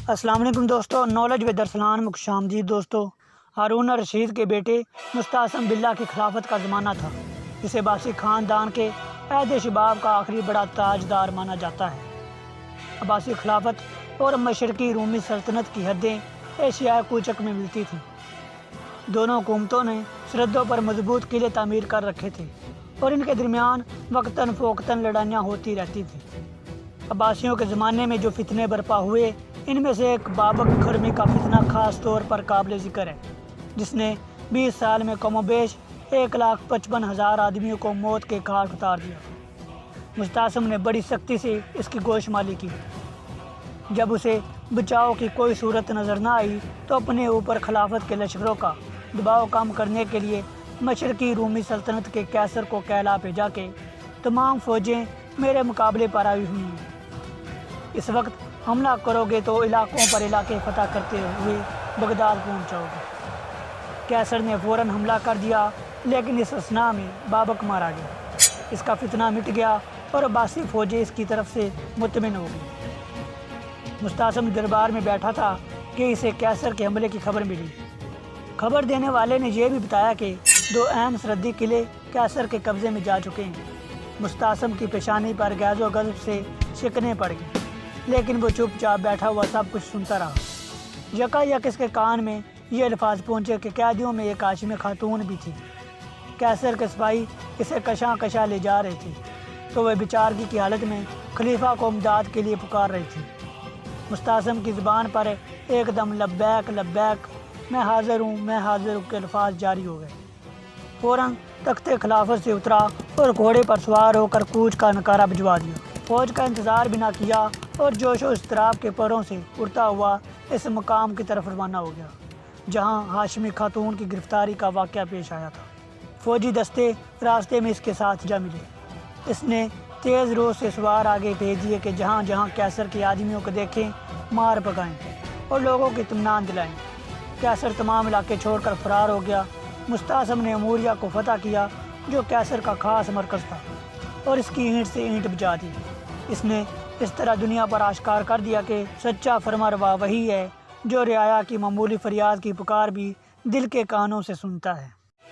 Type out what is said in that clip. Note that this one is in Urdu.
السلام علیکم دوستو، نالج و درسلان میں خوش آمدید دوستو۔ ہارون الرشید کے بیٹے مستعصم باللہ کی خلافت کا زمانہ تھا، جسے عباسی خاندان کے عہد شباب کا آخری بڑا تاجدار مانا جاتا ہے۔ عباسی خلافت اور مشرقی رومی سلطنت کی حدیں ایشیائے کوچک میں ملتی تھیں۔ دونوں حکومتوں نے سرحدوں پر مضبوط قلعے تعمیر کر رکھے تھے اور ان کے درمیان وقتاً فوقتاً لڑائیاں ہوتی رہتی تھیں۔ عباسیوں کے زمانے میں جو فتنے برپا ہوئے، ان میں سے ایک بابک کھرمی کا فتنہ خاص طور پر قابل ذکر ہے، جس نے 20 سال میں کم و بیش 1,55,000 آدمیوں کو موت کے گھاٹ اتار دیا۔ مستعصم نے بڑی سختی سے اس کی گوشمالی کی۔ جب اسے بچاؤ کی کوئی صورت نظر نہ آئی تو اپنے اوپر خلافت کے لشکروں کا دباؤ کم کرنے کے لیے مشرقی رومی سلطنت کے قیصر کو کہلا بھیجا کہ تمام فوجیں میرے مقابلے پر آئی ہوئی ہیں۔ اس وقت حملہ کرو گے تو علاقوں پر علاقے فتح کرتے ہوئے بغداد پہنچ جاؤ گے۔ قیصر نے فوراً حملہ کر دیا، لیکن اس اثناء میں بابک مارا گیا۔ اس کا فتنہ مٹ گیا اور عباسی فوجیں اس کی طرف سے مطمئن ہو گئی۔ مستعصم دربار میں بیٹھا تھا کہ اسے قیصر کے حملے کی خبر ملی۔ خبر دینے والے نے یہ بھی بتایا کہ 2 اہم سرحدی قلعے قیصر کے قبضے میں جا چکے ہیں۔ مستعصم کی پیشانی پر غیظ و غضب سے شکنیں پڑ گئیں، لیکن وہ چپ چاپ بیٹھا ہوا سب کچھ سنتا رہا۔ یکایک اس کے کان میں یہ الفاظ پہنچے کہ قیدیوں میں ایک ہاشمی خاتون بھی تھی۔ قیصر کے سپاہی اسے کشاں کشاں لے جا رہے تھے تو وہ بیچارگی کی حالت میں خلیفہ کو امداد کے لیے پکار رہی تھی۔ مستعصم کی زبان پر ایک دم لبیک لبیک، میں حاضر ہوں میں حاضر ہوں کے الفاظ جاری ہو گئے۔ فوراً تخت خلافت سے اترا اور گھوڑے پر سوار ہو کر کوچ کا نکارہ بجوا دیا۔ فوج کا انتظار بھی نہ کیا اور جوش و اضطراب کے پروں سے اڑتا ہوا اس مقام کی طرف روانہ ہو گیا جہاں ہاشمی خاتون کی گرفتاری کا واقعہ پیش آیا تھا۔ فوجی دستے راستے میں اس کے ساتھ جا ملے۔ اس نے تیز رو سے سوار آگے بھیج دیے کہ جہاں جہاں قیصر کے آدمیوں کو دیکھیں مار پکائیں اور لوگوں کو اطمینان دلائیں۔ قیصر تمام علاقے چھوڑ کر فرار ہو گیا۔ مستعصم نے اموریہ کو فتح کیا جو قیصر کا خاص مرکز تھا، اور اس کی اینٹ سے اینٹ بجا دی۔ اس نے اس طرح دنیا پر آشکار کر دیا کہ سچا فرمانروا وہی ہے جو رعایا کی معمولی فریاد کی پکار بھی دل کے کانوں سے سنتا ہے۔